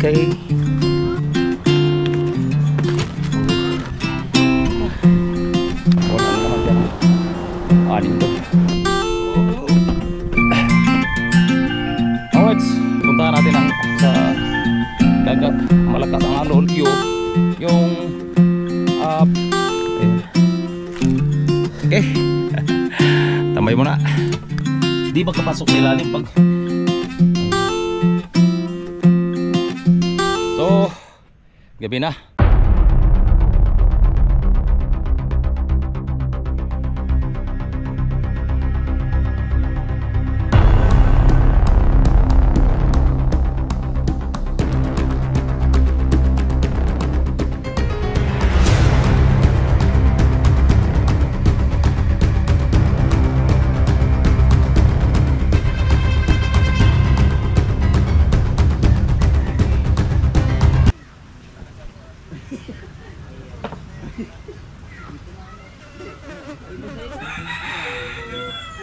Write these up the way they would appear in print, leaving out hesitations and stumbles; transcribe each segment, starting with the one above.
Okay. Wala naman dyan. Anin to. Alright, puntahan natin ang sa Gagak. Malakas ang alon yung okay. Tambay mo na. Di makapasok sa ilalim pag so gabi na.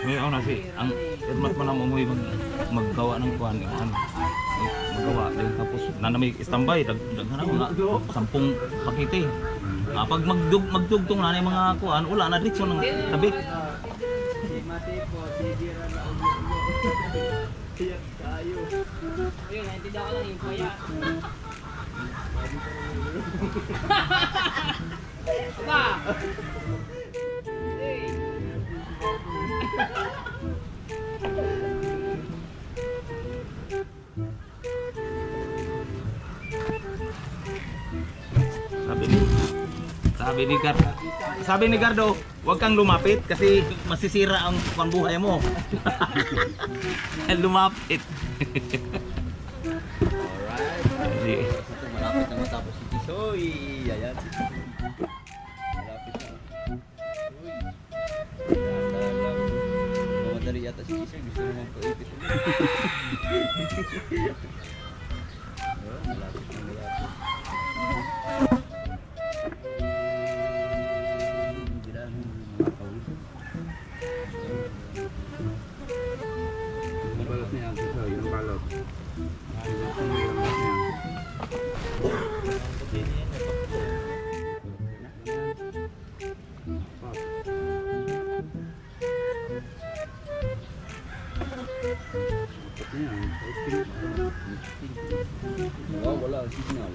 Ngayon na si ang irmat mo na umuwi maggawa ng kuan maggawa din tapos nanamig standby daghan na 10 pakete. Pag magdugtong na mga kuan wala na diretso ng tabi. Ayun, naintindihan ko lang yung kuya. Aba! Hey! Sabi ni Gardo, huwag kang lumapit kasi masisira ang buhay mo. Lumapit. Alright. Malapit na matapos si Tisoy. Ayan. Malapit na. Mamadali yata si Tisoy. Gusto naman paipit. Malapit na malapit. Wala signal.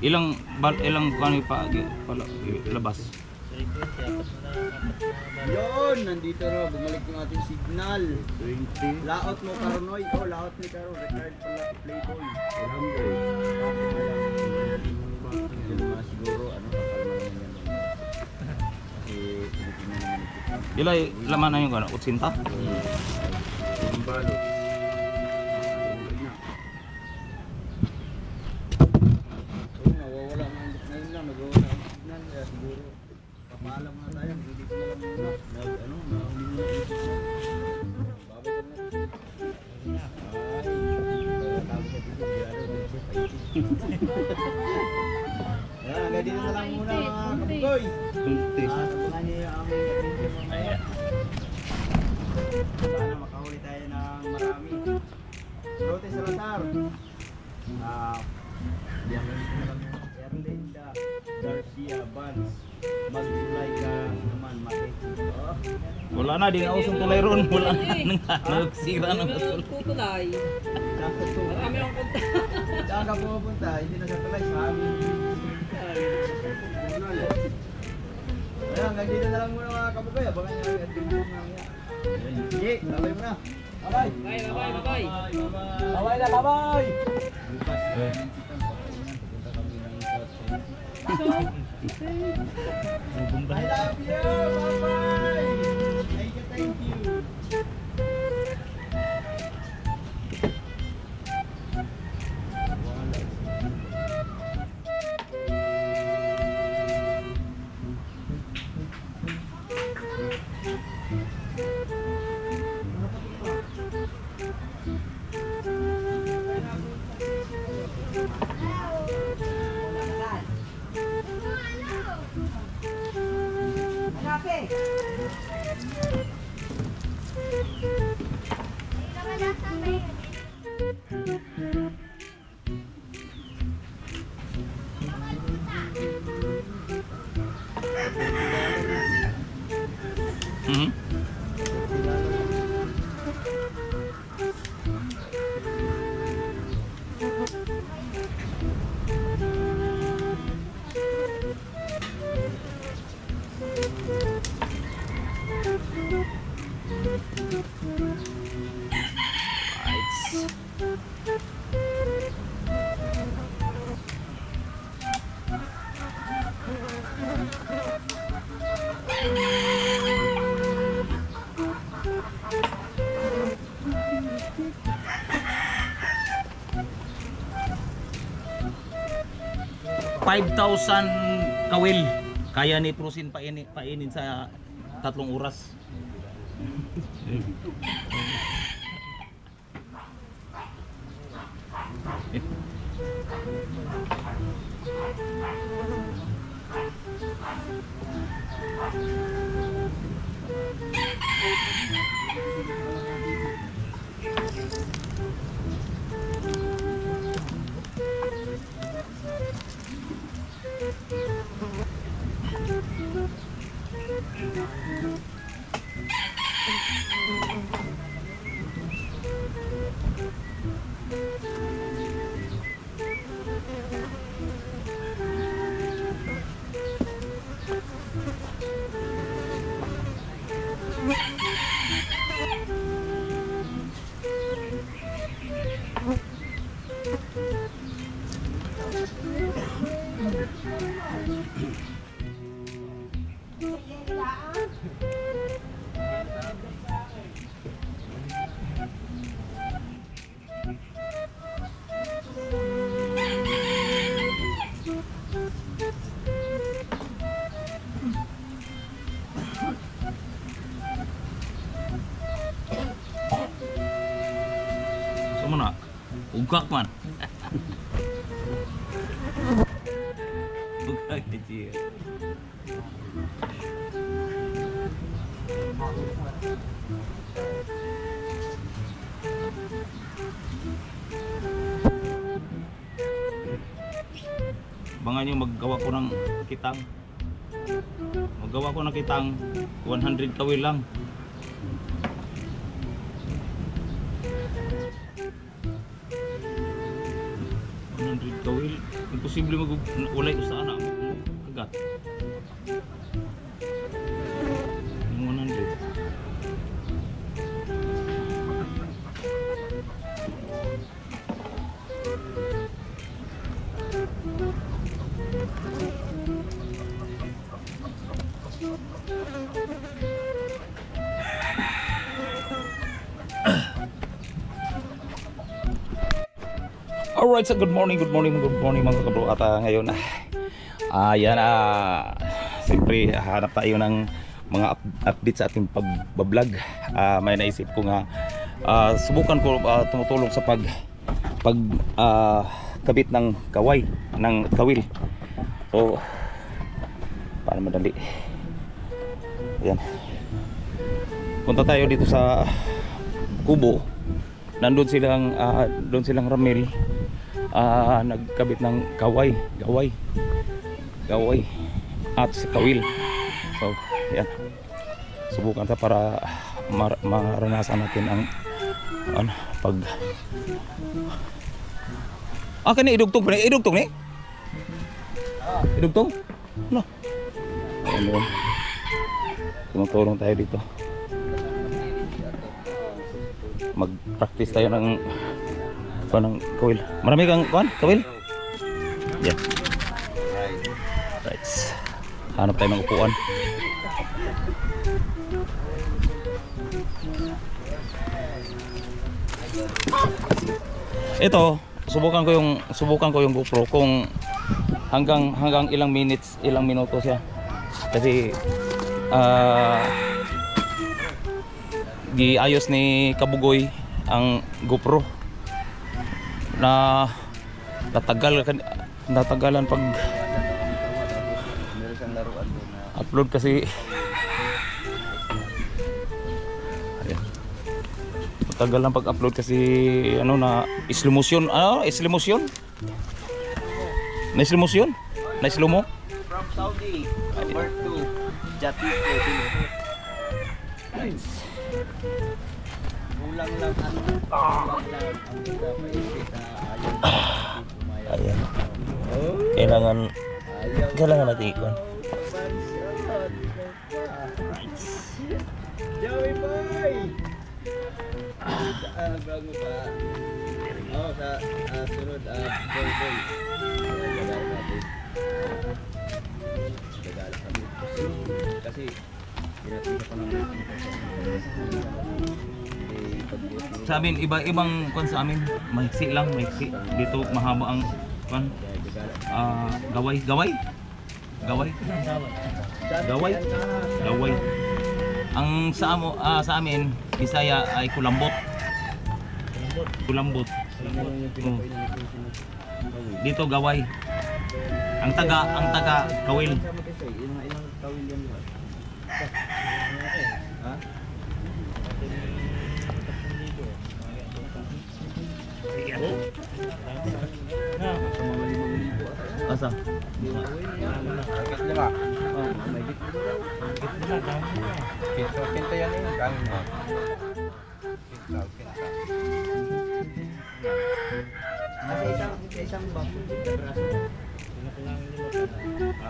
Ilang kani pa labas. Yon, nandito na, bumalik yung ating signal. 20. Laot mo Karonoy. Oh, laot ni Karo. Required pala Playboy. 100. Yan mga siguro, ano, kakalma naman yan. Kasi, pinipinan naman ito. Ilay, laman na yung gano'n, 80? Ang balot. Nawawala nga ngayon lang, nagawa na ang signal. Kaya siguro, papaalam na tayo. Hindi ko na lang muna. Ayan, hanggang dito na lang muna mga kabugoy. Napungan niyo yung aming adventure mamaya. Sana makahuli tayo ng marami. Rote Salazar. Erlinda Garcia Vance. Mag-tulay ka naman, Mate. Wala na, di na usong tulay ron. Wala na, nagsira ng tulay. Tutulay. Marami akong punta. Saan ka pupunta? Hindi na sa tulay sa amin. Ayan, hanggang dito na lang muna mga kabugoy. Abangan nyo ang adventure mamaya. Sige, babay mo na. Bye-bye. Bye. Bye-bye na, bye-bye. I love you. Bye-bye. Thank you. Mhm. $5,000 kawil kaya ni Prusin painin sa 3 oras. Mana? Ugak man. Ugak kecil. Bangan nyo maggawa ko ng kitang. Maggawa ko ng kitang 100 kawil lang. Kawil, imposible mag-ulay sa anak mo kagat. 100. Alright, so good morning mga kabro. At ngayon yan siyempre hanap tayo ng mga update sa ating pagbablog. May naisip ko nga subukan ko tumutulong sa kabit ng kawil. So para madali. Ayan. Punta tayo dito sa kubo. Nandun silang Ramil. Nagkabit ng gaway at si kawil. So yan, subukan ta para maranasan natin ang pag kani idugtong ni idugtong no. Ayun, tumutulong tayo dito, mag-practice tayo ng kawil. Marami kang kawil? Yeah. Right. Hanap tayo ng upuan. Ito, subukan ko yung GoPro kung hanggang ilang minuto siya. Kasi giayos ni Kabugoy ang GoPro na natagalan pag upload kasi tagal lang pag-upload kasi ano na slow motion. Ano? Slow motion? Na slow motion? Na slow mo? From Saudi, number 2, Jatiko. Nice. Kulang lang ano, kulang lang ang kita maisip na ayaw Ayan. Oh, Kailangan ayaw. natin ikon. Joey boy! Bago pa. Oh, sa sunod, boy boy. Gagala natin. Gagala kami. Kasi, pinatita pa naman. Sa amin, iba-ibang kwan sa amin. Maiksi lang, maiksi. Dito mahaba ang kwan. Gaway. Gaway? Gaway. Ang sa amin, Bisaya ay kulambot. Kulambot. Oh. Dito gaway. Ang taga kawil. Ilang tawil yan ba? Ha? Asa? Bakit lima? Oh, may git mo daw. Kinta yan eh. Kanin mo. Kinta. Nasa isang baso. Braso. Ha?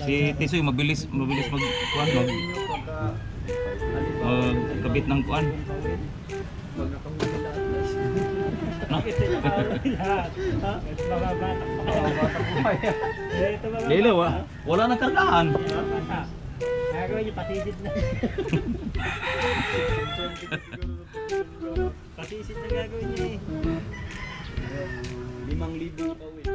Si Tisoy mabilis magkuan magkabit ng kuan. Pag nakahuli lahat. Lilo wala nang kargahan. Gagawin niyo patisid na. Patisid na gagawin niyo eh. 5,000 pa wait.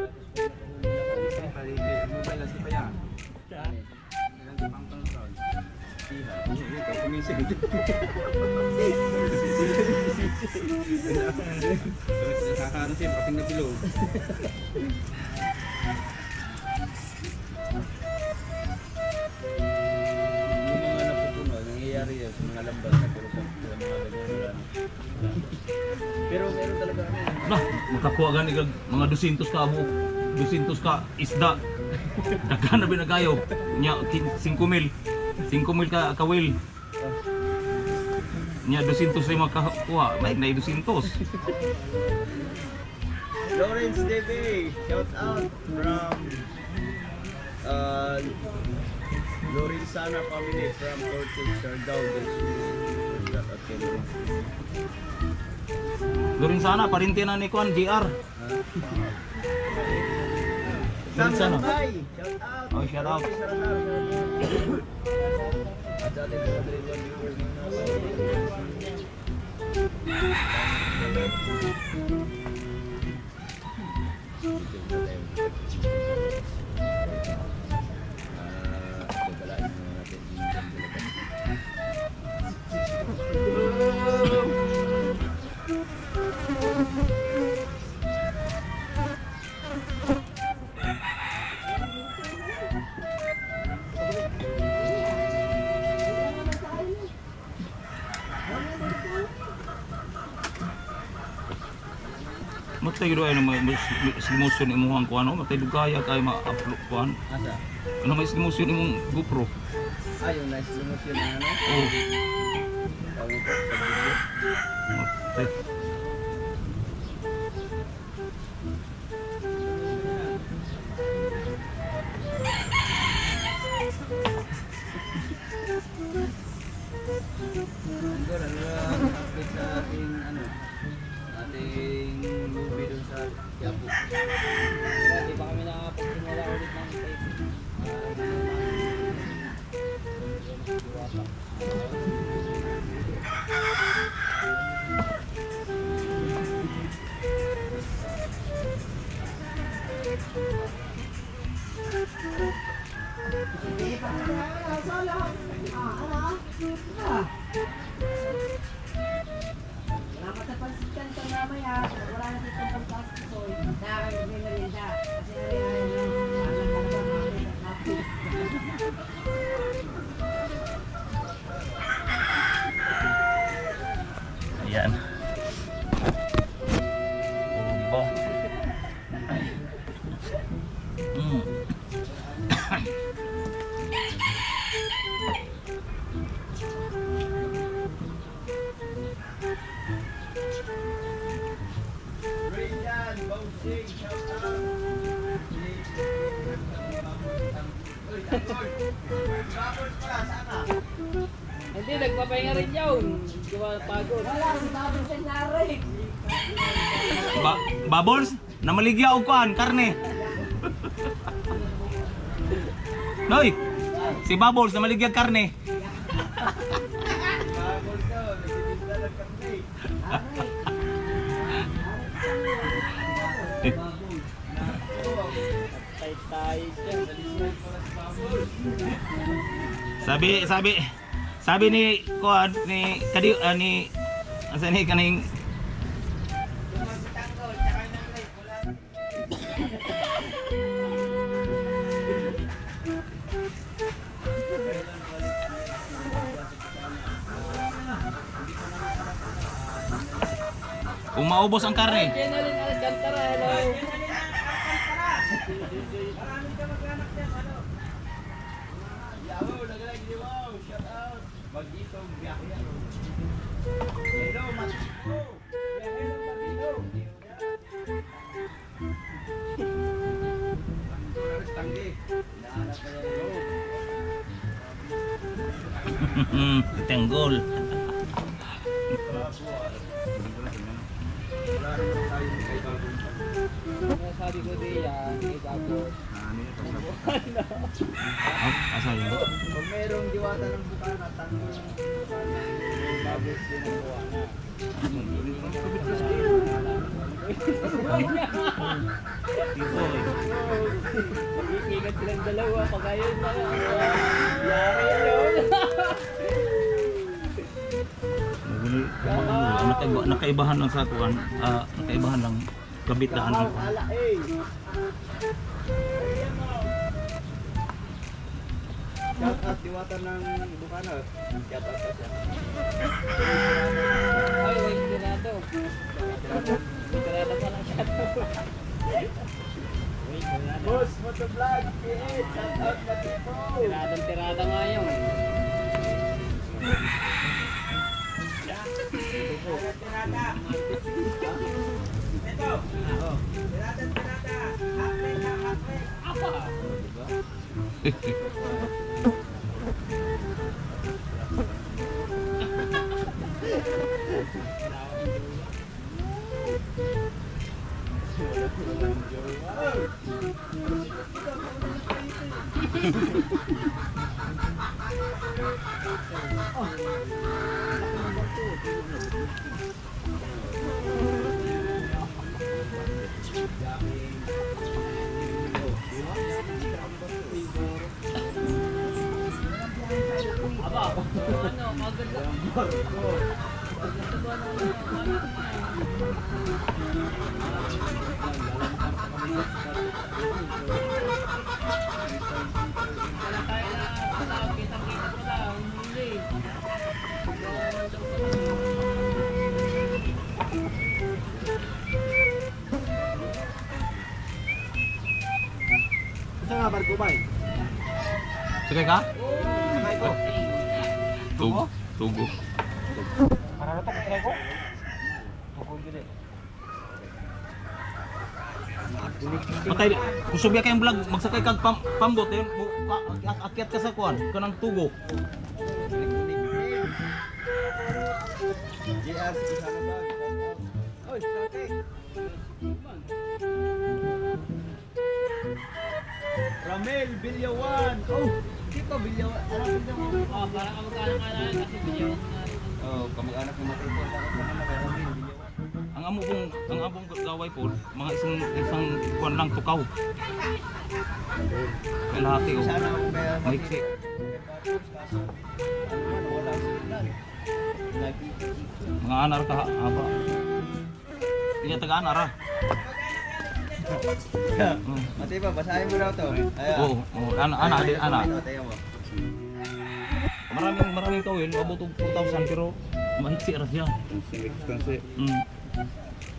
Pero meron talaga Nah, makakuha gani kag mga 200 ka abo. 200 ka isda. Daghan na binagayo. Nya 5,000. 5,000 ka kawil. Nya 200 rin makakuha. May 200. Lawrence Debe, shout out from Lorenzana family from Orchid Sargao del Sur. Durin sana parintinan ni Kuan JR. Sam Sana. Lambay, shout out. Oh, shout out. At sa ating mga viewers Matay do ay na may slow-motion imuhang kuan no, matay dugaya kay ma-upload kuan. Asa? Ano may slow-motion imong GoPro? Yung nice promotion na ano? Oh. Tawag ko sa video. Matay. Siguro, update sa ating ating movie dun sa Quiapo. Di ba kami nakapagsimula ulit ng tape? Dapat napansitan ka mamaya, wala na dito pang pastoy. Dahil may merienda. Kasi ari-ari na alam ka na ba namin. Hindi, nagpapahinga rin yun. Gawa pagod. Wala, si Bobby Senare. Bubbles, namaligya og kuan karne. Noy, si Bubbles namaligya karne. Tay-tay siya. Sabi ni kuan ni kadi ni asa ni kaning kung maubos ang karne. Jenaline Alcantara, hello. Tenggol. Sabi ko din yan, may bago. Asa yun? Kung merong diwata ng bukana, tanong ng bukana, bagos din ang buwana. Ikikat silang dalawa, pag ayun na lang. Yari yun. Nakaibahan lang sa kuan, nakaibahan lang kabitaan ang kuan. Ala eh. Shout out diwata ng bukana. Shout out ka siya. Ay, wait, tirado. Tirado pa lang siya. Boss, motovlog, PH, shout out ka dito. Tiradong tirada nga yun. Aba, ano, maganda. Isa nga barko ba eh? Sige ka? Sakay ko. Tugo. Tugo. Para na to, sakay ko. Tukol ko din. Patay, kung subya kayong vlog, magsakay kag pambot, eh, akyat ka sa kuan, kanang tugo. JR, si Kusana ba? Oy, sakay. Ramel, Bilyawan. Oh, dito Bilyawan. Alam mo Bilyawan. Oh, parang kamag-anak ka na kasi video. Oh, kamag-anak ng matay po. Dapat naman na kay Ramel, Bilyawan. Ang among gaway po, mga isang kuan lang tukaw. Kalahati oh. Sana ako kaya Maiksi. kaso ano man, wala signal. Mga anar ka haba. Iya taga anar ah. Matay ba, basahin mo daw to. Ayan. Oo, ana di ana. Tayo mo. Maraming kawin, abot og 4,000 pero mahiksi ra siya.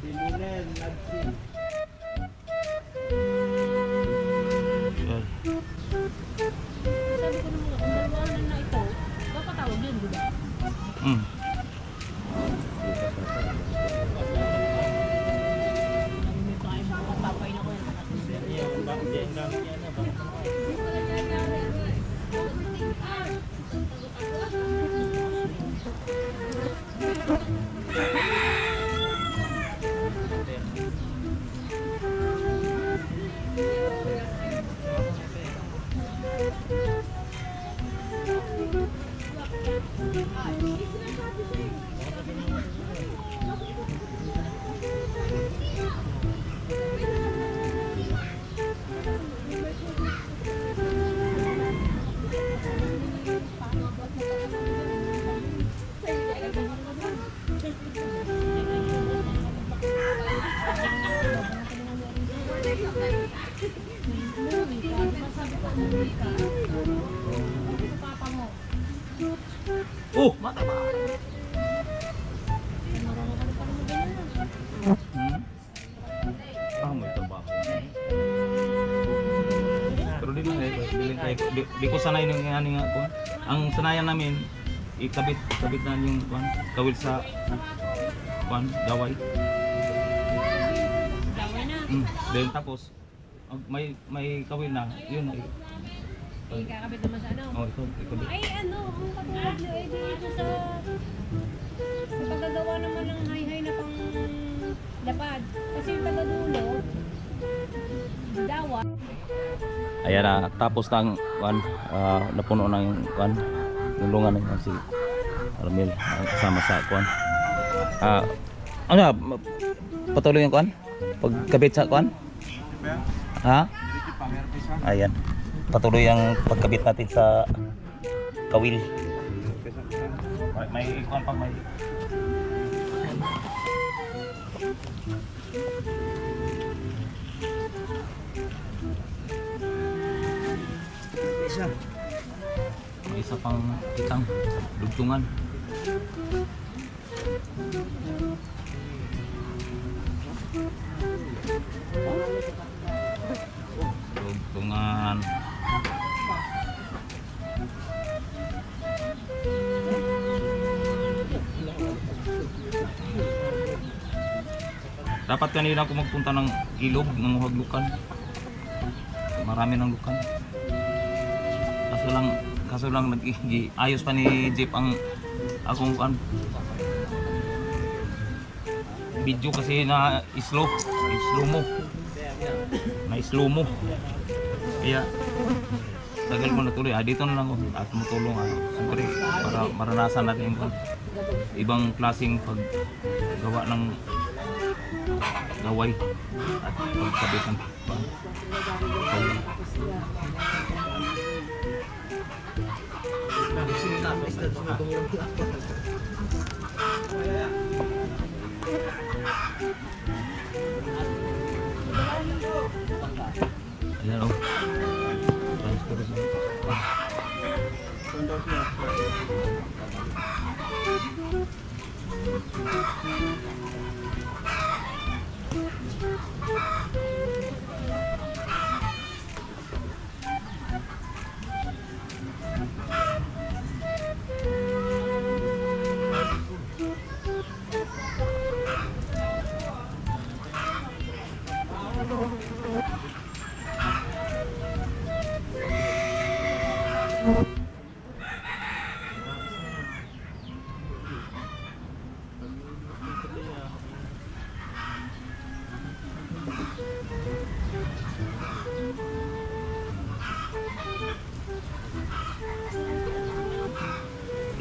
Simulen, nagsi. Sabi ko naman, kung dalawanan na ito, papatawag yun, di ba? May kain mo, papay na ko yan. Hindi ko na nangyari. umuwi ka. Sa papa mo. Oh, mataba. Marunong ka na pala mag-ganyan. May trabaho. Pero di ko sanay nung ano nga ko. Ang sanayan namin, ikabit na yung kawil sa gaway. Daway na. Then tapos may kawil na, yun ay. Ikakabit naman sa ano. Oh, ikabit. Ay ano, ang katulad nyo ay dito sa paggagawa naman ng hay-hay na pang lapad. Kasi yung tagadulo, dawa. Ayan na, tapos ng napuno ng nulungan ng si Armel kasama sa patuloy yung pagkabit sa ha? Ayan, patuloy ang pagkabit natin sa kawil. May pag may may isa pang kitang dugtungan. Dugtungan. Dapat kanina ako magpunta ng ilog, ng haglukan. Marami ng lukan. Kaso lang ayos pa ni Jeep ang akong video kasi na slow mo. Kaya tagal mo na tuloy. Dito na lang ako at tumutulong siyempre para maranasan natin yung ibang klaseng paggawa ng gaway at pagkabit ng ayan o.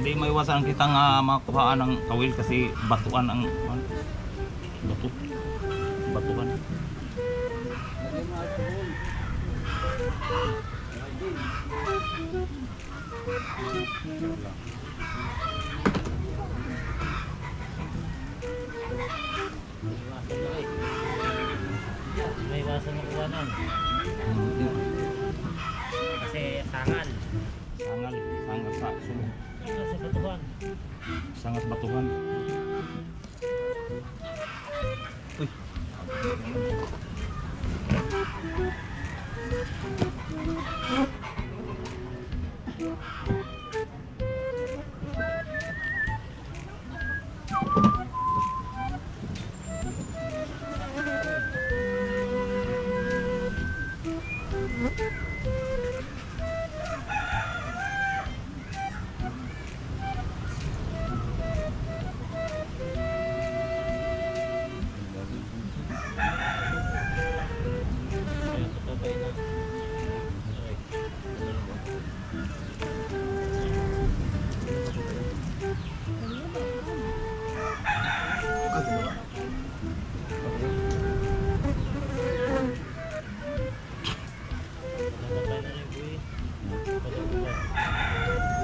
Hindi maiwasan kitang makuhaan ng kawil kasi batuan ang batuan. May iwasan ng kuwanan. Kasi sangal Sangal sa sulong. sa batuhan. Sangat batuhan. Uy.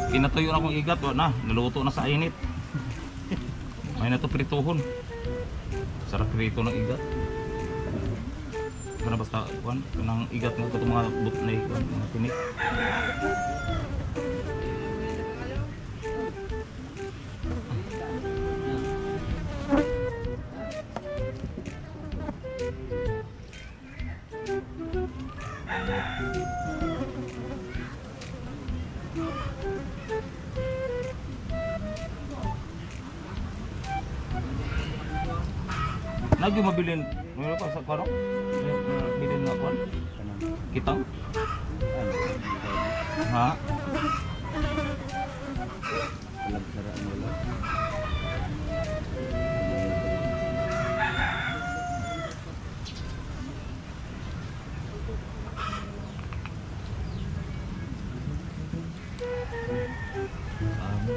Pinatuyo na akong igat, na naluto na sa init. May na to prituhon. Sarap prito ng igat. Kana basta kuan kanang igat nga katong mga but na kuan mga tinik. Nagyo mabilin, meron pa sa kuan? Bilin nga kuan? Kitang? Ha? Alam sara mo lang.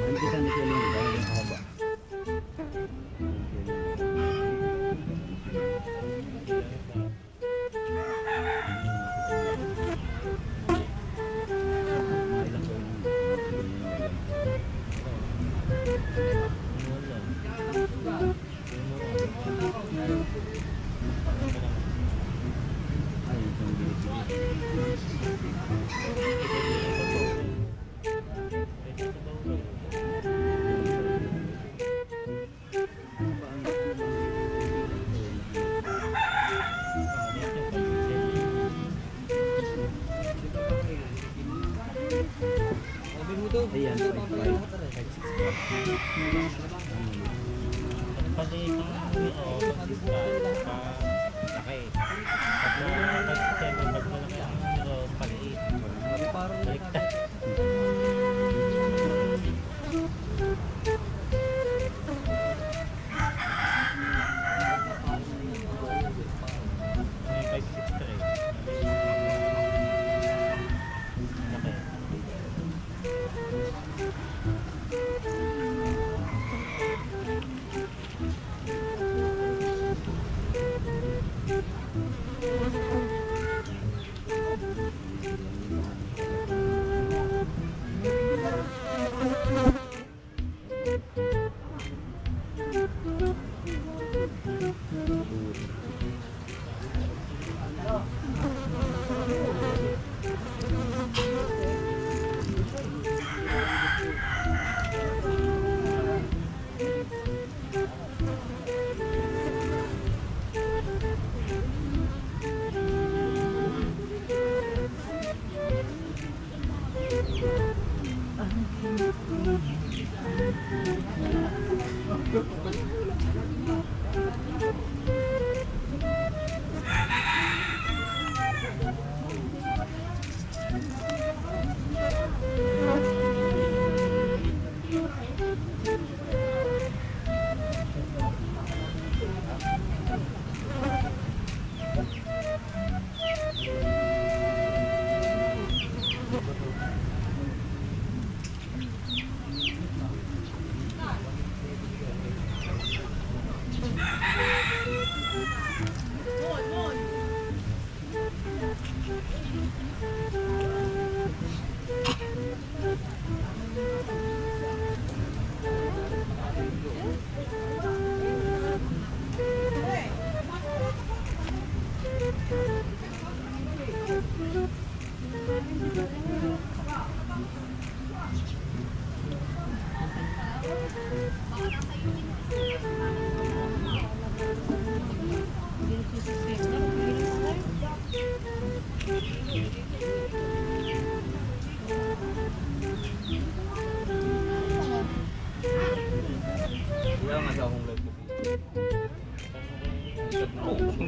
Ang kita ni Kelly ang haba. Ayan, 5. Pati itong laki. Pag-7 pag malaki pero paliit. Baliktad. May 563. Laki.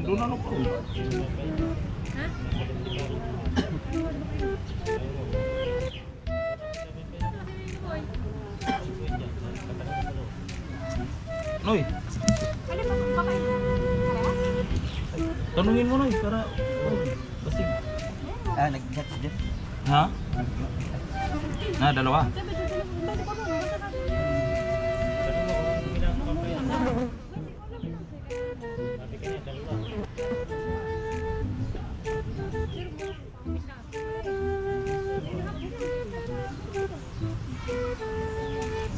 Doon ano po? Noy, Ano ba kung kakain? tanungin mo Noy para basig. Nag-chat dyan. Ha? Na dalawa. Sabi ko sila, pwede ko ba? Basta ka doon. Sabi mo kung ginagawa yan. Sabi ka niya, dalawa.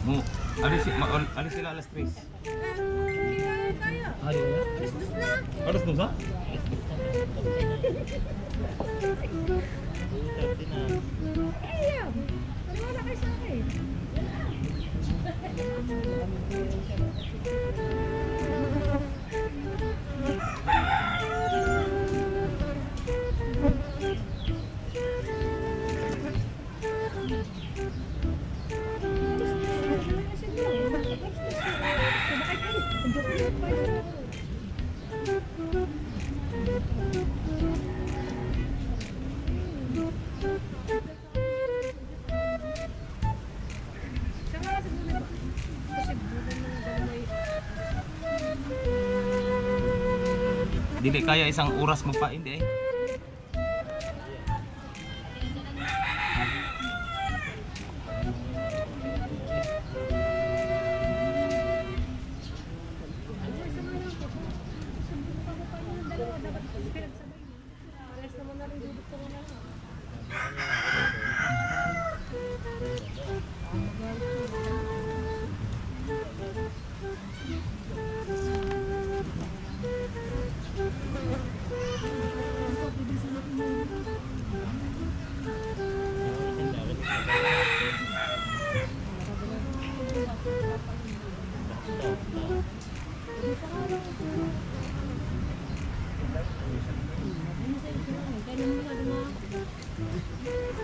Mo, alis sila alas 3. Hindi na tayo. Ayo. Alis na. Alas 2 sa? Ayan. Wala kayo sa akin. Dili kaya isang oras magpain di eh.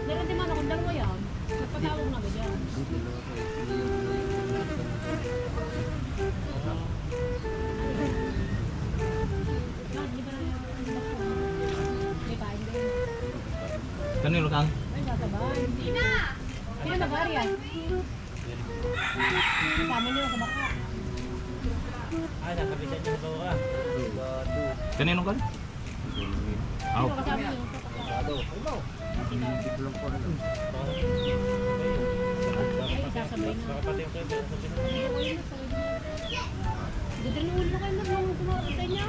Meron din man akong dalawa yan. Nagpatawag na ba dyan? May kain din. Kanino kang? Ay, sasabay. Sino nag-ari yan? Kasama niyo sa baka. Ah, nakapitan niya sa bawah. Kanino kang? Sino kasama niyo? Ay, sasabay na. Baka pati yung kayo sa Pilipinas. Ganda na ulo kayo na nung sumama sa inyo.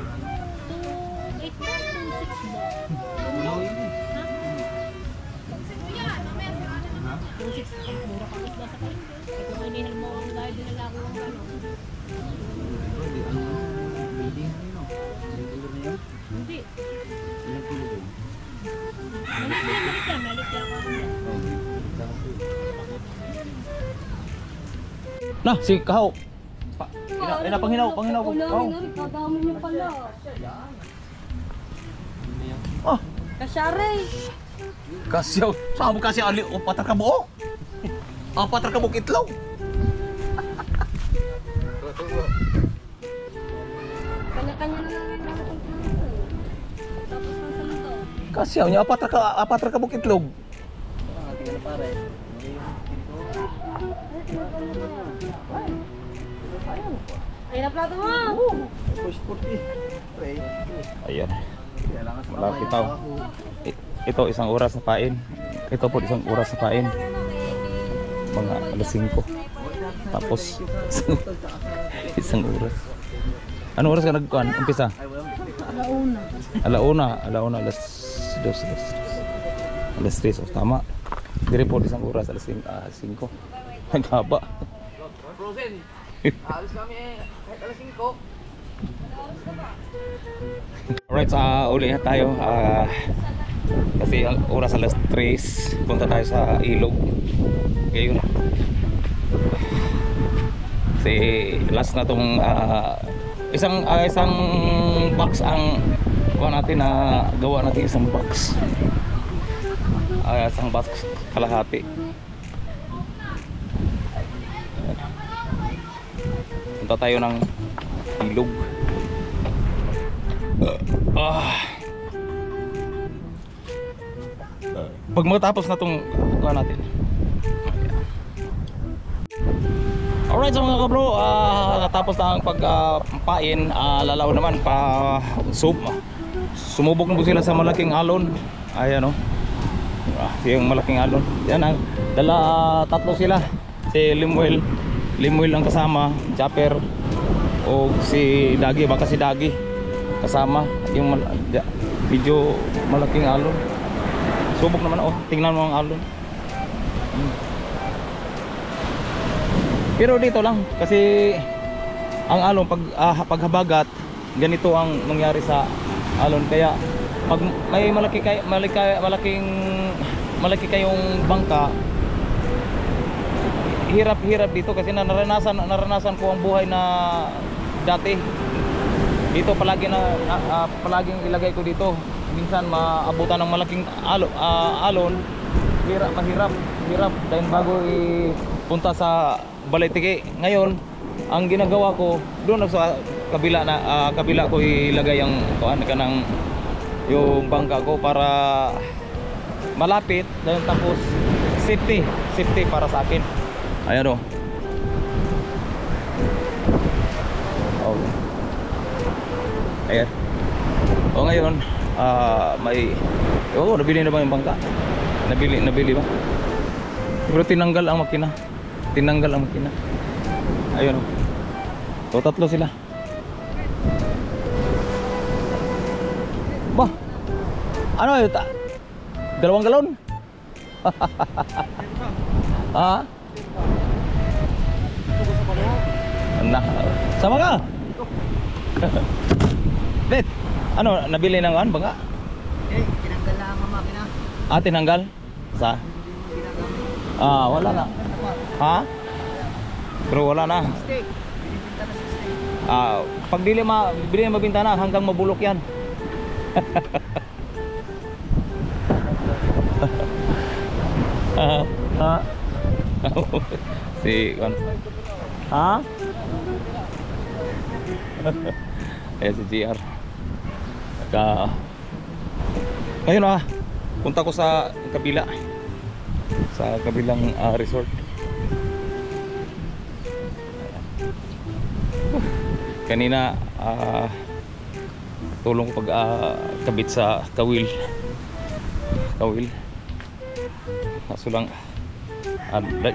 2.8 ba? 2.6 ba? Ha? 2.6. Mura pa isda sa kayo. Eh kung inihal mo ang dahil dinala ko ang ano. Hindi. Malit yan. Malit yan ako. Nah, si Kaho. Panginaw po. Kaho. Kadami niyo pala. Ah, Kasyari. kasyaw. Saan mo kasi ali o patar ka buo? Ah, patar ka buo itlog. Kanya-kanya na lang ang tapos ng salito. Kasyaw niya apatar ka buo itlog. Ay, na plato mo! Push 40. Pre. Ayan. Kailangan sa Malaki tao. Ito isang oras na pain. Ito po isang oras na pain. Mga alas 5. Tapos isang oras. Ano oras ka nagkuhan? Umpisa? Alauna, alas 2. Alas 3. Oh, tama. Dire po isang oras, alas 5. Naghaba. Frozen. Alis kami kahit alas 5. Alright, uli na tayo. Kasi ang oras alas 3. Punta tayo sa ilog. Ngayon. Kasi last na tong isang box ang natin na gawa natin isang box. Isang box kalahati. Punta tayo ng ilog. Pag matapos na itong natin. Alright, so mga kabro, tapos na ang pagpain, lalaw naman sumubok na po sila sa malaking alon. Ayan o, yung malaking alon. Yan, tatlo sila. Si Limuel ang kasama, Japper o si Dagi, baka si Dagi kasama yung medyo malaking alon. Subok naman, tingnan mo ang alon. Pero dito lang kasi ang alon paghabagat ganito ang nangyari sa alon, kaya pag may malaki kayong bangka, hirap dito kasi naranasan ko ang buhay na dati. Dito palaging ilagay ko dito. Minsan maabutan ng malaking alon, mahirap dahil bago ipunta sa Balay-Tigi. Ngayon, ang ginagawa ko doon sa kabila ko ilagay ang yung bangka ko para malapit dahil tapos safety para sa akin. Ayan o. Ayan. O ngayon, nabili na ba yung bangka? Nabili ba? Pero tinanggal ang makina. Ayun o. So, tatlo sila. Bah, ano yun? 2 galon? Ha? Sama ka? Bet, ano, nabili ng bangka? Tinanggal lang ang makina. Tinanggal? Sa? Wala na. Ha? Pero wala na. Steak. Binibinta na sa steak. Pag bili mabinta na hanggang mabulok yan. Si si GR. Ngayon punta ko sa kabila. Sa kabilang resort. Kanina tulong ko kabit sa kawil. Kaso lang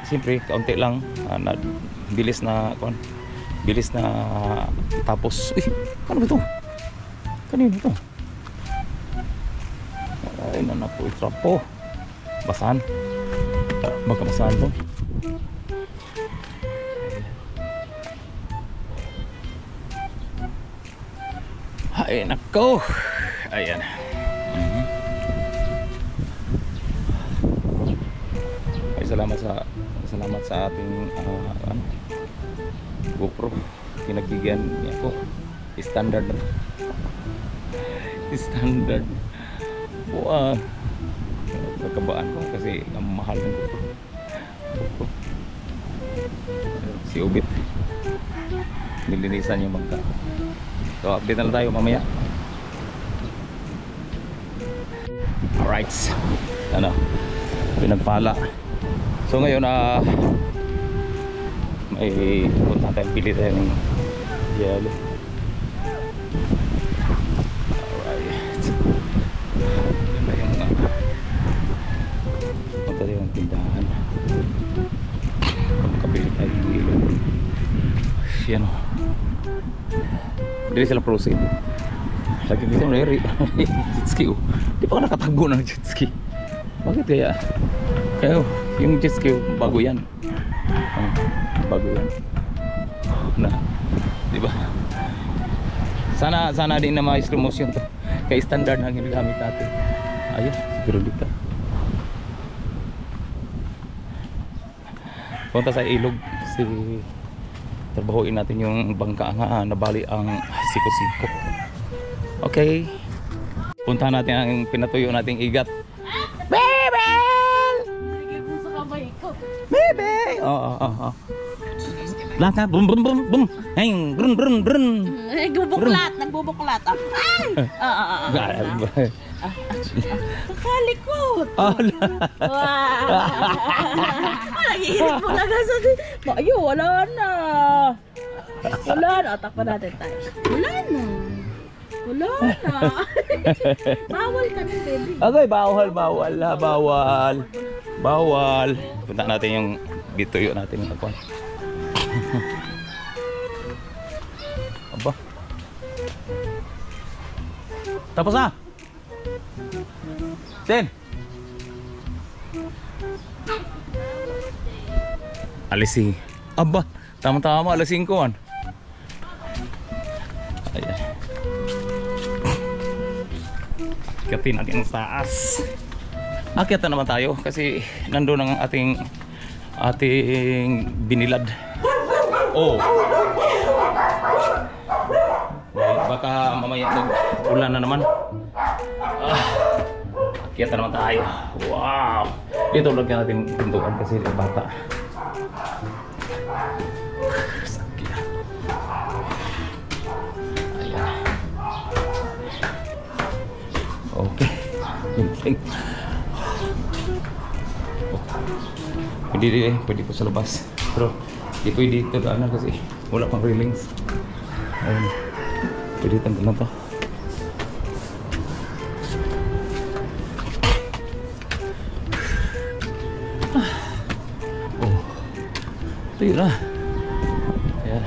siyempre kaunti lang bilis na tapos. Uy, ano ba ito? Kanino ito? Ay, nanapo itrapo. Basahan. Magkabasahan to. Ay, nako. Ayan. Ay, salamat sa ating GoPro. Pinagbigyan niya ako. Standard. Nagkabaan ko kasi ang mahal ng GoPro. Si Ubit. Nilinisan yung bangka. So update na tayo mamaya. Alright. Pinagpala. So ngayon may punta tayo, pili tayo ng yelo. Alright. Ganda yung punta tayo ng tindahan. Kapili tayo ng yelo. Yan o. Hindi sila proceed. Lagi dito na jet ski o. Di pa ka nakatago ng jet ski. Bakit kaya? Kaya yung jet ski bago yan. Bago yan. Di ba? Sana din na ma-slow motion to. Kaya standard na ginagamit natin. Ayun, siguro dito. Punta sa ilog si trabahuin natin yung bangka nga nabali ang siko-siko. Okay. Puntahan natin ang pinatuyo nating igat. Bebe! Sige po sa kamay ko. Bebe! Oo. Lahat na. Brum brum brum brum. Heng, brum brum brum. Nagbubuklat. Ay! Nakalikot. Nag-iinit mo lang sa Bayo, wala na. Takpan natin tayo. Wala na. Bawal ka na, baby. Okay, bawal. Punta natin yung bituyo natin yung akuan. Aba. Tapos na. Sen. Alising. Aba, tama-tama alasing ko an. Ayan. Akyatin natin ang taas. Akyat na naman tayo kasi nandun ang ating binilad. Oh. Baka mamaya ulan na naman. Akyat na naman tayo. Wow. Dito lagyan natin pintuan kasi bata. Okay. Pwede po sa labas. Pero di pwede ito daanan kasi wala pang railings. Ayun. Pwede tanggal na to. Oh. Ito yun na. Ayan.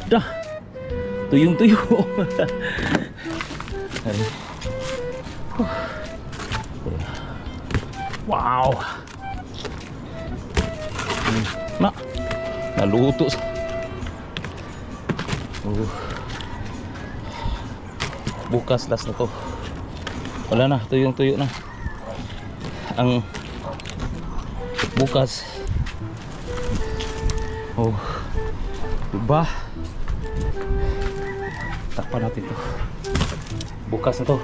Dah tuyung-tuyung. Wow. Nak naluto. Bukas last na to. Wala na, tuyong-tuyo na. Ang bukas. Oh. Diba? Takpan natin to. Bukas na to.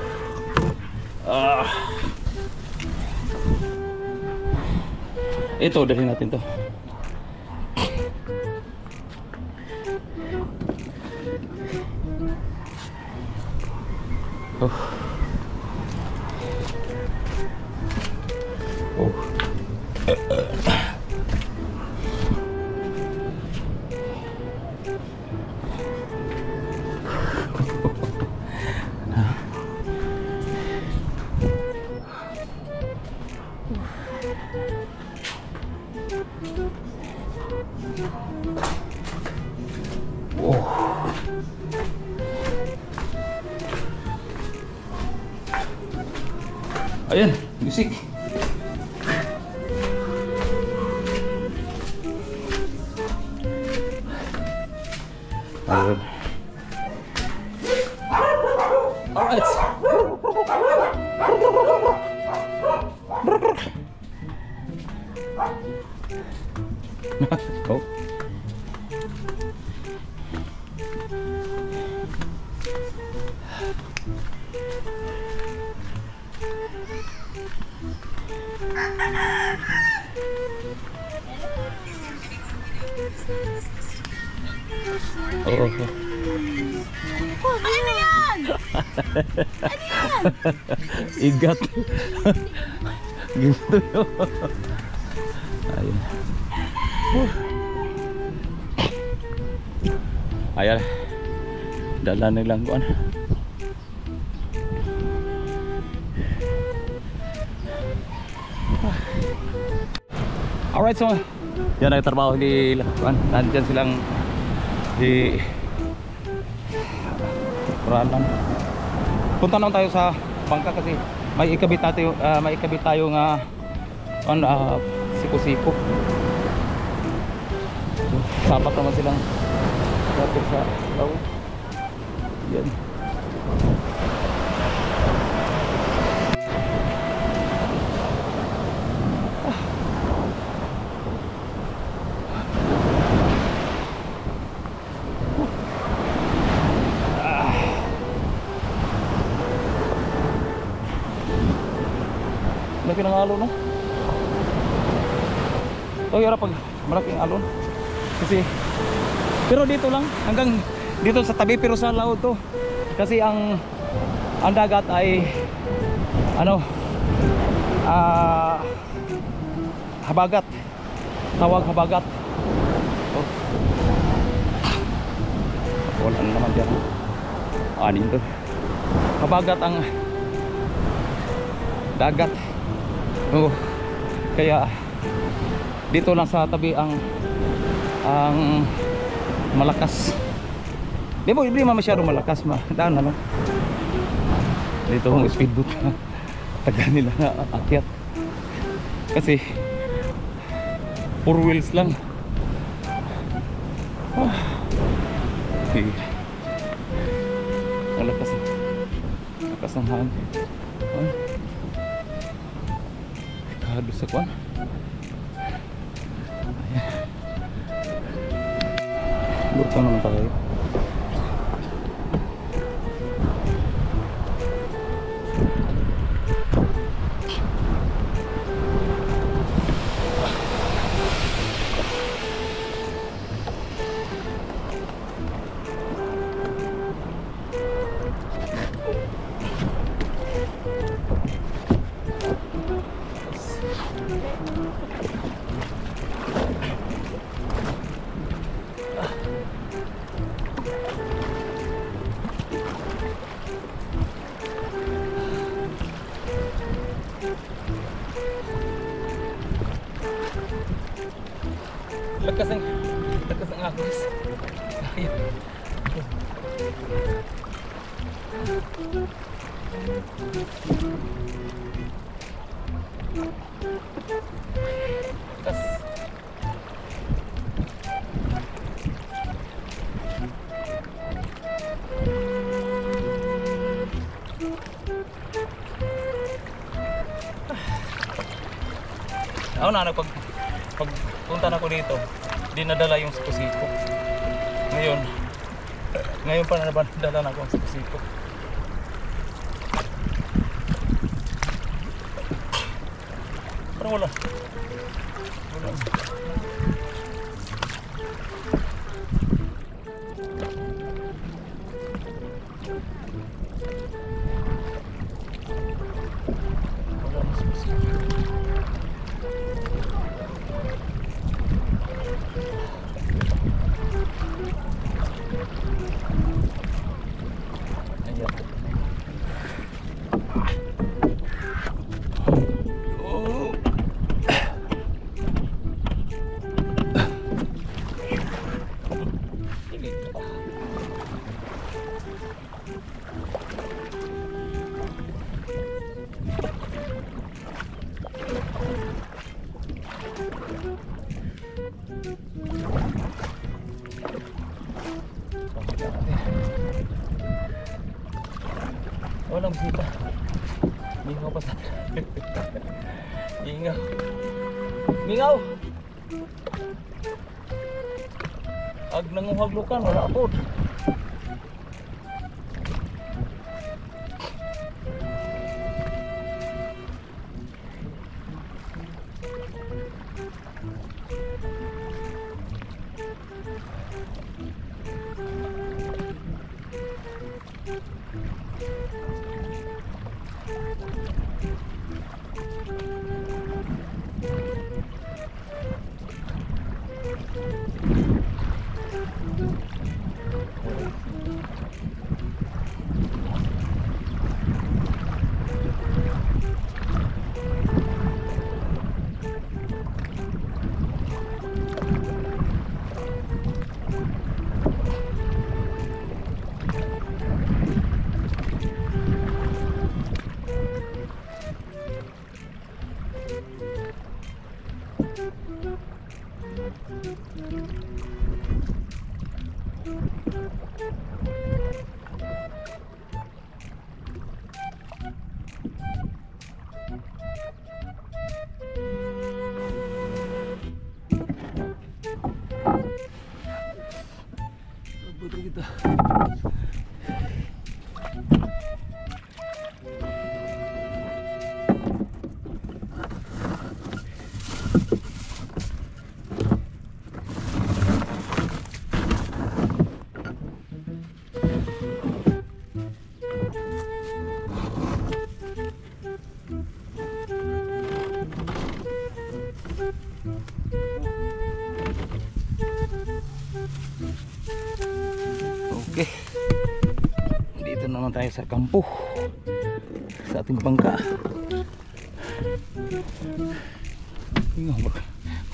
Ito, dalhin natin to. Oh. Oh. Ayan, music. Ayun. Alright. Oh. Oh. Ano yan? Ano yan? Igat. Ginto yun. Ayun. Ayan. Dala nilang kuan. Alright, so yan ang trabaho ni Kuan. Nandiyan silang di Puranan. Punta naman tayo sa bangka kasi may ikabit tayo nga sipo-sipo. Sapat naman silang dapat sa law. Yan. Laki ng alon, no? Ito hirap pag malaking alon kasi, pero dito lang hanggang dito sa tabi, pero sa laod to kasi ang dagat ay habagat, tawag habagat. Oh. Wala naman dyan, anin to, habagat ang dagat. Oh, kaya dito lang sa tabi ang malakas. Di ba, hindi masyado malakas, daan ano. Dito kong speedboat na taga nila na akyat. Kasi 4 wheels lang. Okay. Ang lakas ng hangin. Kado sa kwan. Ayan. Luto naman tayo. Lakas ng agos. Ayun. Lakas. Ako na pagpunta na ko dito, dinadala yung siko-siko. Ngayon pa nadala na ako ang siko-siko. Parang wala. Walang bisita. Mingaw pa sa Mingaw. Mingaw. Ag nanguhaglukan, wala apod. Kita. Okay, dito naman tayo sa kampo, sa ating bangka.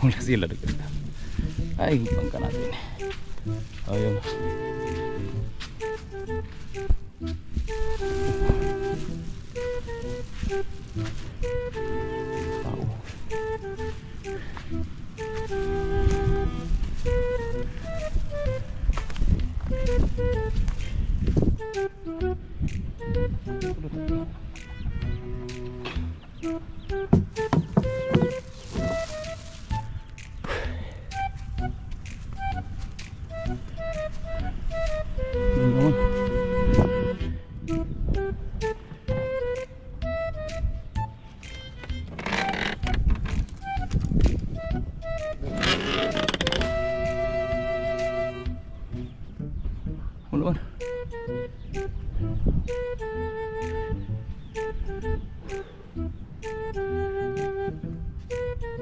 Wala sila dito. Ay, bangka natin. Ayun.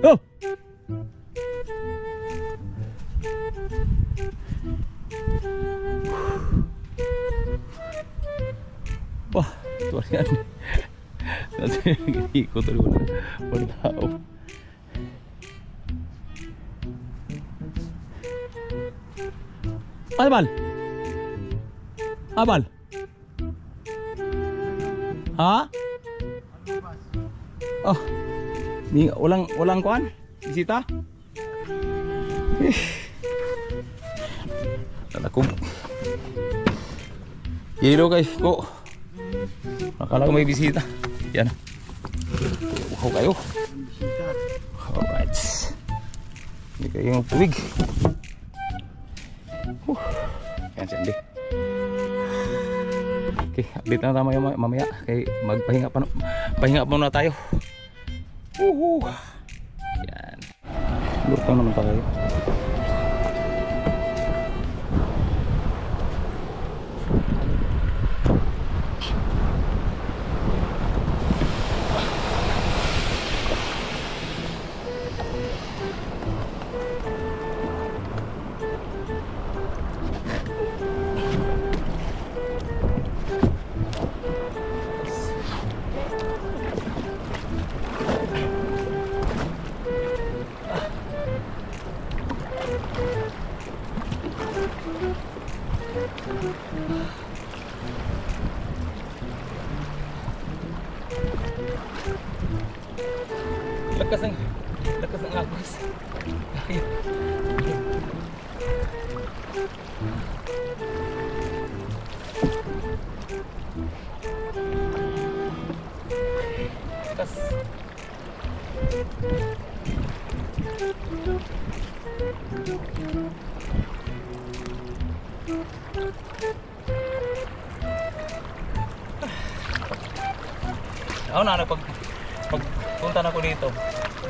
Oh! Wah, tuan yan. Nanti ikut dulu wala tao. Abal. Abal. Ha? Oh. Ni walang kuan? Bisita? Ako. Hilo guys, ko. Akala ko may bisita. Yan. Uhaw kayo. Alright. Hindi kayo yung tubig. Yan si Andy. Okay, update na tayo mamaya. Kaya magpahinga muna tayo. Yan. Lutang naman tayo. Lakas ng agos. Lakas. Ako na pagpunta na ko dito,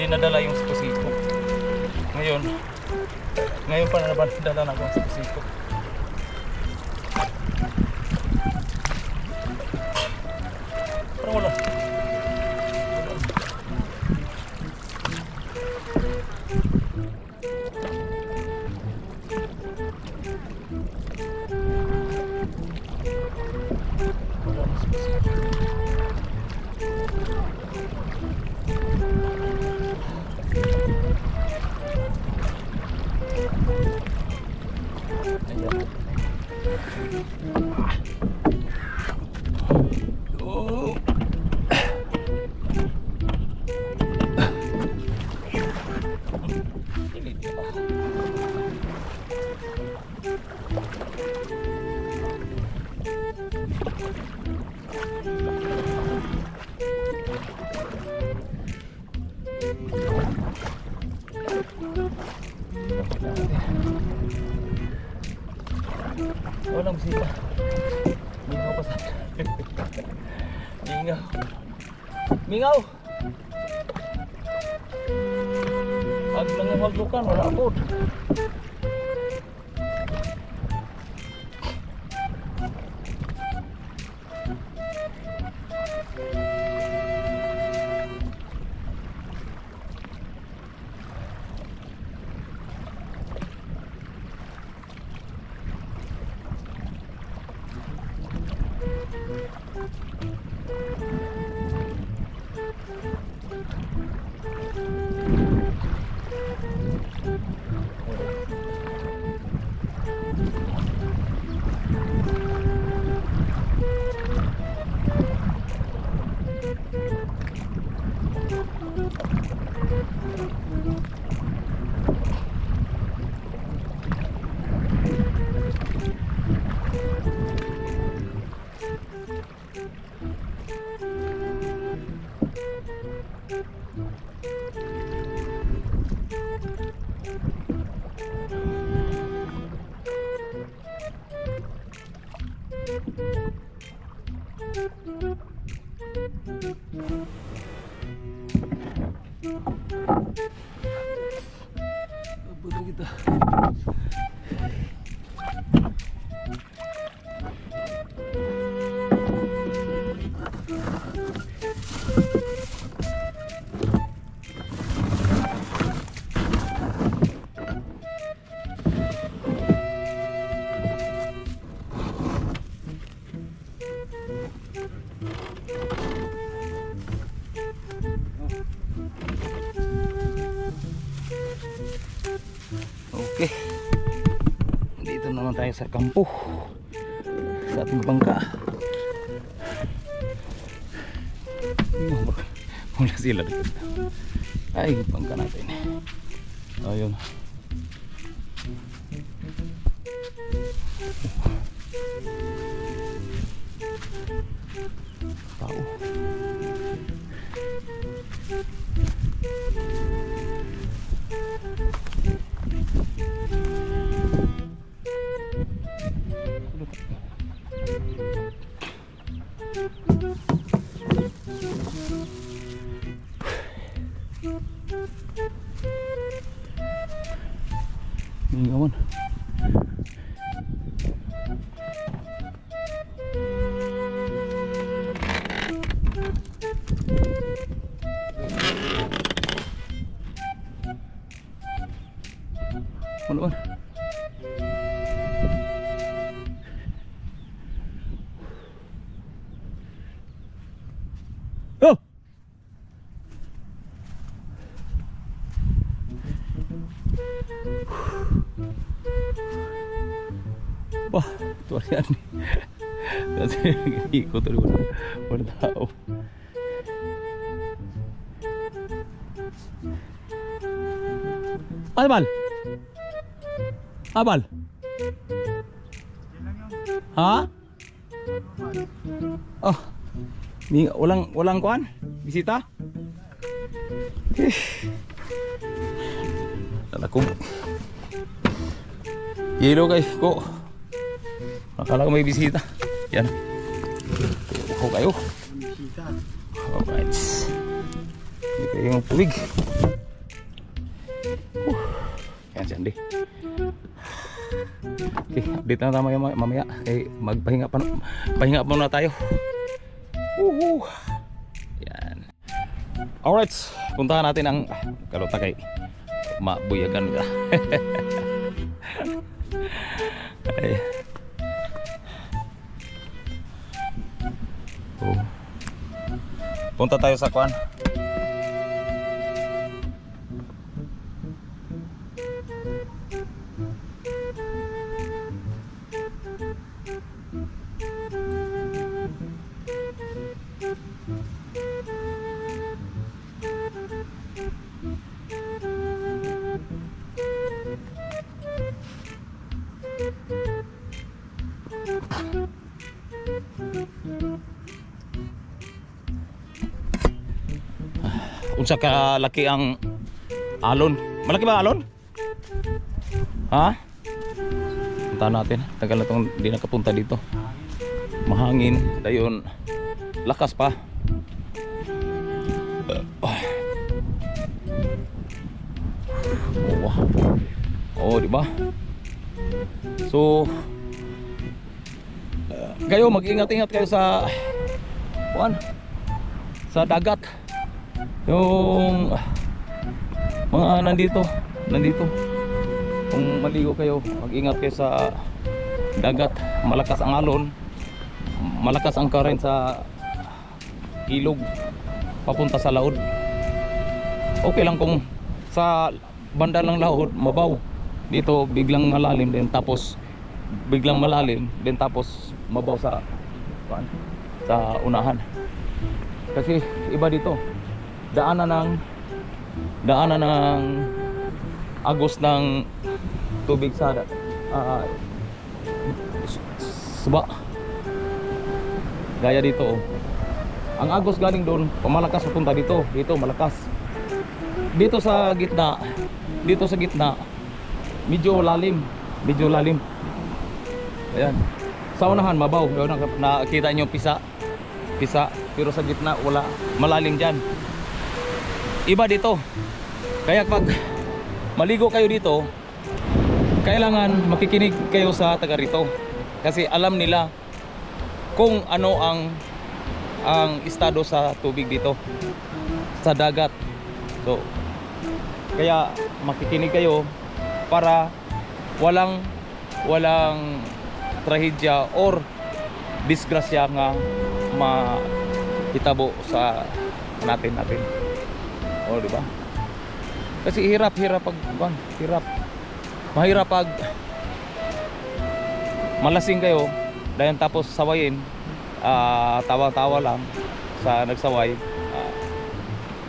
dinadala yung sipusiko. Ngayon pa na nadala na ako ang sipusiko. Parang wala. Walang bisita. Mingaw pa sa Mingaw. Mingaw. Pag nanguhaglukan, wala po. Okay. Dito naman tayo sa kampo. Sa ating bangka. Mula sila dito. Ay, bangka natin. Ayun. Tao. Ngayon. Ano? Oh! Wah, tuwa yan. Kasi ikot ulit wala tao. Abal! Abal! Ha? Oh, walang kuan? Bisita? Talakom. Yelo kay ko. Akala ko may bisita. Yan. Ako kayo. Bisita. Alright. Hindi kayo yung tubig. Yan siya, hindi. Okay, update na tayo mamaya. Okay, magpahinga pa muna tayo. Woohoo! Yan. Alright, puntahan natin ang kalota kay mabuyagan ka. Ay. Oh. Punta tayo sa kuan. Unsa ka laki ang alon? Malaki ba alon? Ha? Punta natin. Tagal na itong hindi nakapunta dito. Mahangin. Dayon. Lakas pa. Oh, di ba? So kayo mag-ingat-ingat kayo sa sa dagat. Yung mga nandito kung maligo kayo, mag-ingat kayo sa dagat. Malakas ang alon, malakas ang current sa ilog papunta sa laod. Okay lang kung sa banda ng laod mabaw, dito biglang malalim din, tapos biglang malalim din, tapos mabaw sa unahan. Kasi iba dito, daanan ng agos ng tubig sa suba. Gaya dito, oh. Ang agos galing doon, pamalakas papunta dito. Dito malakas. Dito sa gitna, medyo lalim. Ayan. Sa unahan mabaw. Nakita niyo pisa. Pero sa gitna wala, malalim diyan. Iba dito. Kaya pag maligo kayo dito, kailangan makikinig kayo sa taga rito. Kasi alam nila kung ano ang estado sa tubig dito sa dagat. So kaya makikinig kayo para walang trahedya or disgrasya nga mahitabo sa natin. Oh, di ba? Kasi hirap pag hirap. mahirap pag malasing kayo dahil tapos sawayin, tawa-tawa lang sa nagsaway.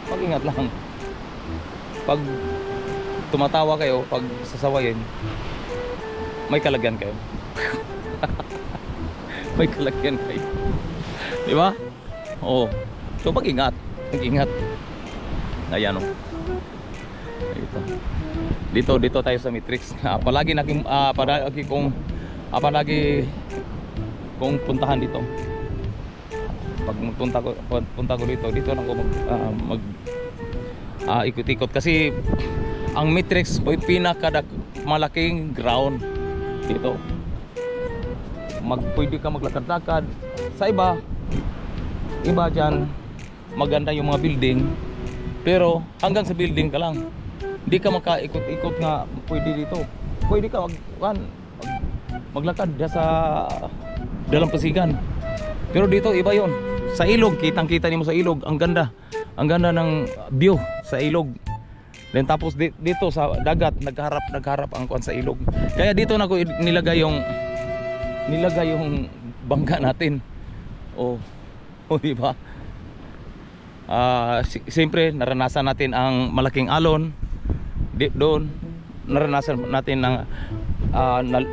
Mag-ingat lang. Pag tumatawa kayo, pag sasawayin, may kalagyan kayo. May kalagyan kayo. Di ba? Oo. So mag-ingat. Mag-ingat. Ayan o. Dito tayo sa Matrix. Palagi kung puntahan dito. Pag punta ko dito na ako mag ikot-ikot kasi ang Matrix ay malaking ground dito. Pwede ka maglakad-lakad. Sa iba dyan maganda yung mga building, pero hanggang sa building ka lang, hindi ka makaikot-ikot nga. Pwede dito, pwede ka maglakad sa dalampasigan, pero dito iba yon. Sa ilog, kitang-kita niyo sa ilog, ang ganda ng view sa ilog. Then tapos dito sa dagat, nagharap ang kuan sa ilog. Kaya dito na ko nilagay yung bangka natin. Oh, di ba? Siyempre naranasan natin ang malaking alon. Doon naranasan natin ng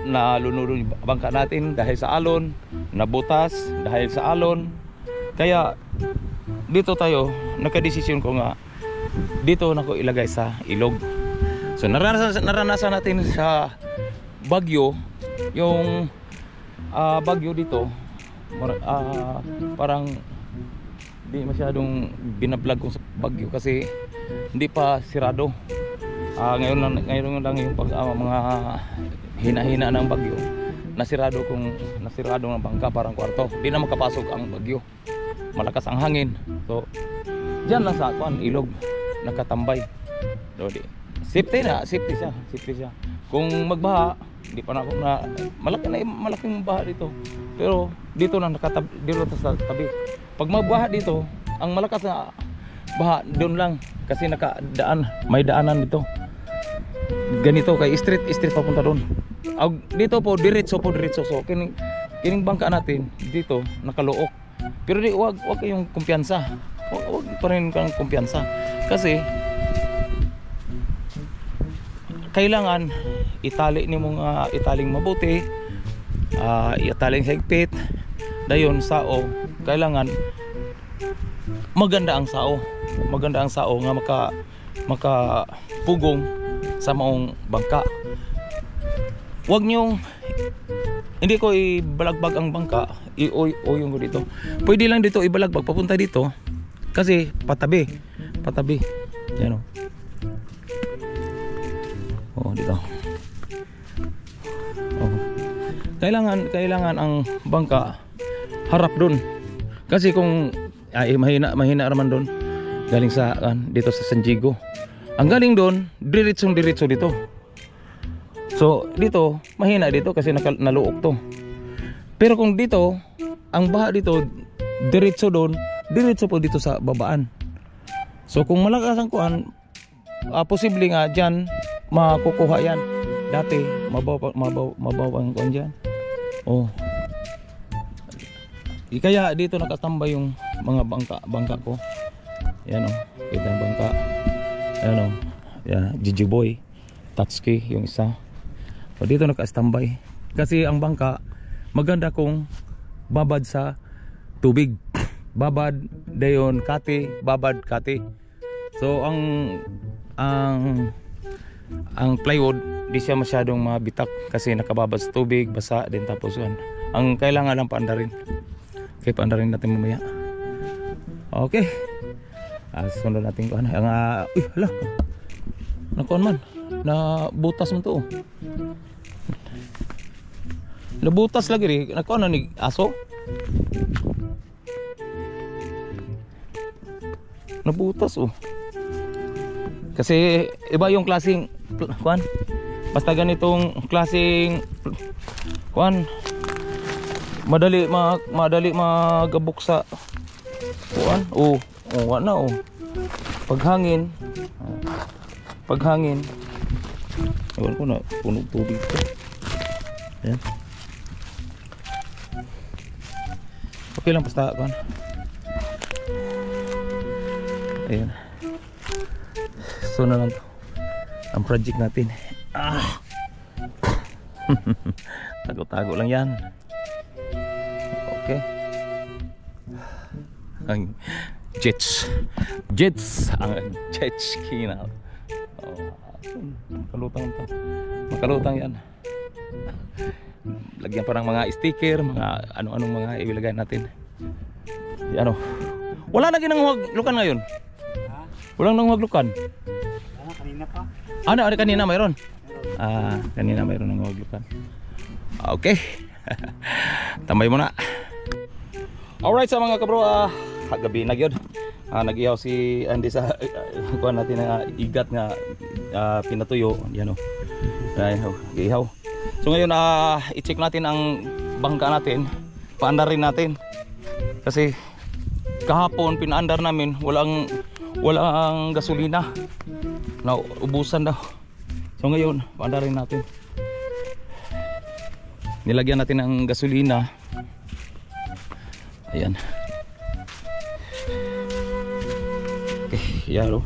nalunod yung bangka natin dahil sa alon, nabutas dahil sa alon. Kaya dito tayo, nakadesisyon ko nga dito na ko ilagay sa ilog. So naranasan natin sa Baguio, yung Baguio dito, parang di masyadong binablog ko sa Baguio kasi hindi pa sirado. Ngayon lang yung mga hina-hina ng Baguio, nasirado ng bangka, parang kwarto, di na makapasok ang Baguio, malakas ang hangin. So dyan lang sa ilog nakatambay. Safety siya. Kung magbaha, hindi pa na malaking baha dito, pero dito na dito sa tabi. Pag magbaha dito, ang malakas na baha doon lang kasi may daanan dito. Ganito kay street papunta doon. Dito po diretso. So kining bangka natin dito nakaluok. Pero wag kayong kumpiyansa. Wag pa rin kang kumpiyansa kasi kailangan itali nimo nga italing mabuti, italing higpit. Dayon sao, kailangan maganda ang sao nga makapugong sa maong bangka. Wag nyo, hindi ko ibalagbag ang bangka, oyong ko dito. Pwede lang dito ibalagbag papunta dito kasi patabi. Yan o. Dito. Kailangan ang bangka harap doon. Kasi kung mahina naman doon. Galing sa dito sa San Diego. Ang galing doon, diretso dito. So dito, mahina dito kasi naluok to. Pero kung dito, ang baha dito, diretso doon, diretso po dito sa babaan. So kung malakas ang kuan, posible nga dyan makukuha yan. Dati mabaw ang kuan dyan. Oh. Kaya dito nakatambay yung mga bangka ko. Yan o, kita ang bangka. Yan o, yan, Gigi Boy, Tatsuki yung isa. O dito naka-standby. Kasi ang bangka maganda kung babad sa tubig. Babad dayon kati, babad kati. So ang plywood di siya masyadong mabitak kasi nakababad sa tubig, basa din. Tapos yan, ang kailangan lang paandarin. Okay, paandarin natin mamaya. Okay. Sunod natin ko ang uy, hala. Nakuan man. Nabutas man to. Nabutas lagi rin. Nakuan na ni aso. Nabutas oh. Kasi iba yung klaseng kuan. Basta ganitong klaseng kuan, madali magabok sa kuan. Wala oh. Paghangin Ewan ko na, punog tubig ito. Ayan. Okay lang, basta kuhan. Ayan. So na lang to ang project natin. Tago-tago lang yan. Okay. Ang jets ang jet ski na. Makalutang yan. Lagyan pa ng mga sticker, mga ano-anong mga ibilagay natin. Ano, wala na ginanghuaglukan ngayon. Walang nanguhaglukan. Kanina pa. Ano kanina mayroon? Kanina mayroon nanguhaglukan. Okay. Tambay mo na. Alright sa mga kabro, gabi na gyud. Nag-ihaw si Andy sa kuha natin na igat nga pinatuyo. Yan o. Ihaw. So ngayon i-check natin ang bangka natin. Paandarin natin. Kasi kahapon pinaandar namin walang gasolina. Naubusan daw. So ngayon paandarin natin. Nilagyan natin ng gasolina. Ayan. Okay, yan o.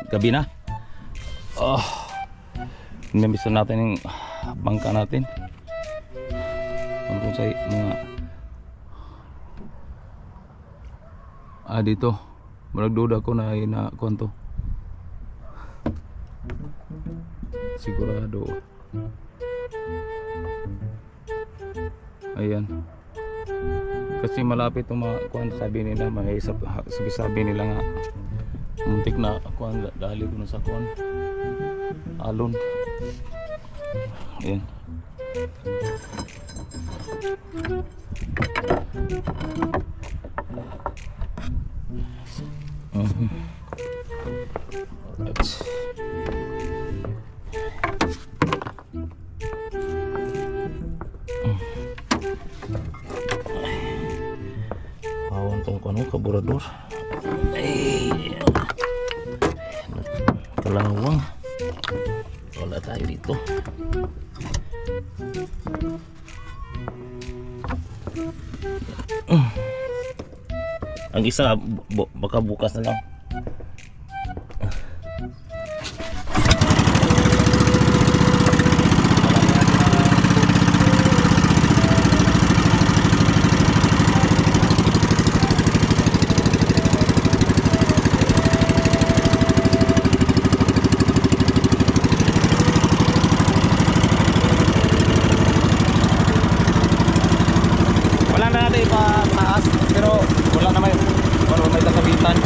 Gabi na. Namisan natin yung bangka natin. Ang sa mga dito. Malagduda ko na kuwanto. Sigurado. Ayan. Kasi malapit yung mga kuwan, sabi nila, sabi nila nga muntik na kuwan, dali ko na sa kuwan alon. Ayan. Alright. Kaburador. Kalawang. Wala tayo dito. Ang isa baka bukas na lang. Pero wala na may kasabitan.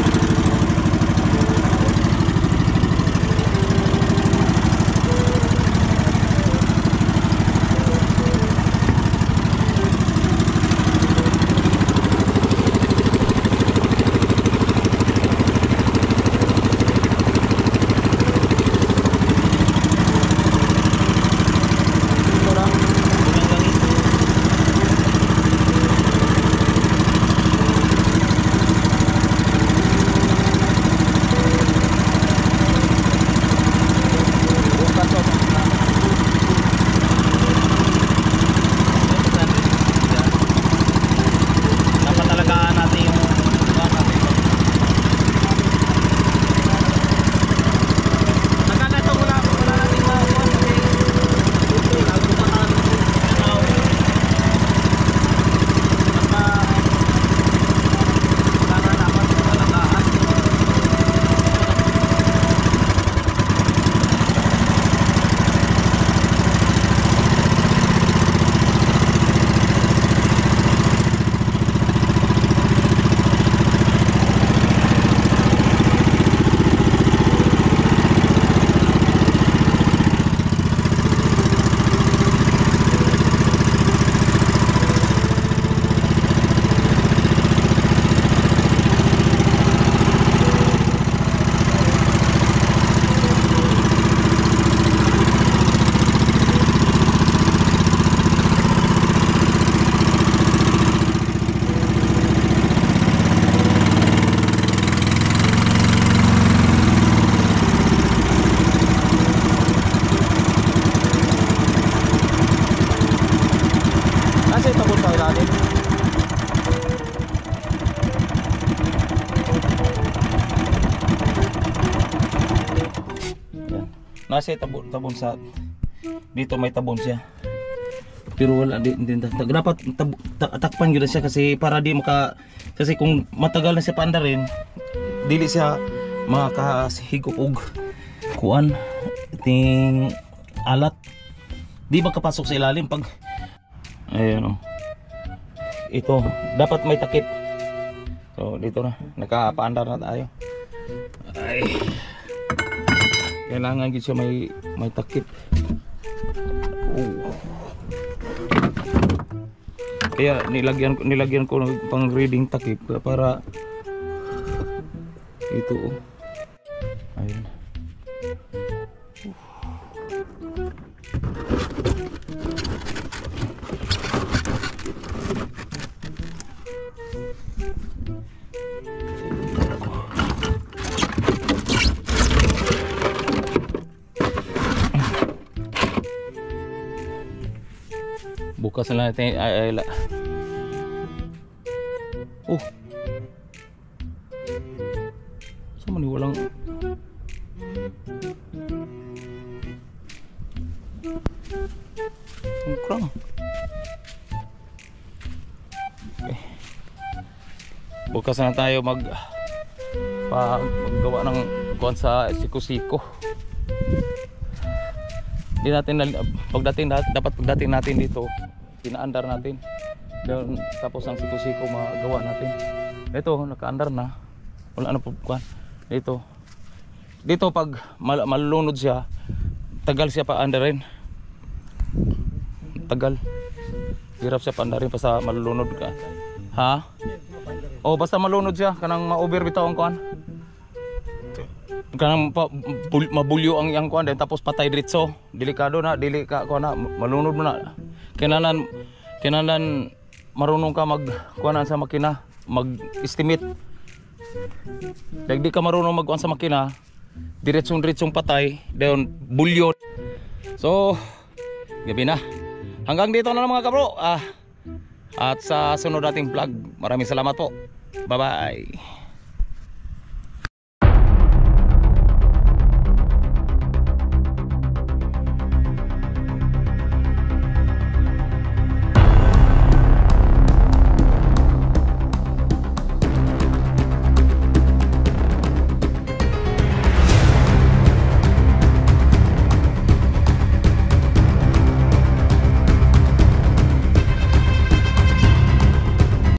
Nasa tabon sa dito may tabon siya. Pero wala din dapat takpan gyud siya kasi para di maka kasi kung matagal na siya paanda rin dili siya makahigop og kuan ting alat. Di makapasok sa ilalim pag ayun oh. Ito dapat may takip. So dito na nakapaandar na tayo. Ay. Kailangan gid siya may takip. Oh. Kaya nilagyan ko ng pang reading takip para ito oh. Ayun. Bukas na natin oh sama ni walang kurang okay. Bukas na tayo maggawa ng kuwan sa siko-siko. Di natin dapat pagdating natin dito pinaandar natin doon, tapos ang siko-siko magawa natin. Ito nakaandar na, wala na pupukan dito pag malunod siya tagal siya pa andarin, tagal hirap siya paandarin pa sa malunod ka ha. O basta malunod siya kanang ma-over bitaw ang kuan kanang mabulyo ang yang kuan din tapos patay diretso delikado na dili ka kuan na malunod mo na. Kailangan marunong ka mag kuanan sa makina, mag-estimate. Di ka marunong mag kuan sa makina, diretsong patay, dayon bulyo. So, gabi na. Hanggang dito na lang mga kabro. At sa sunod nating vlog, maraming salamat po. Bye-bye.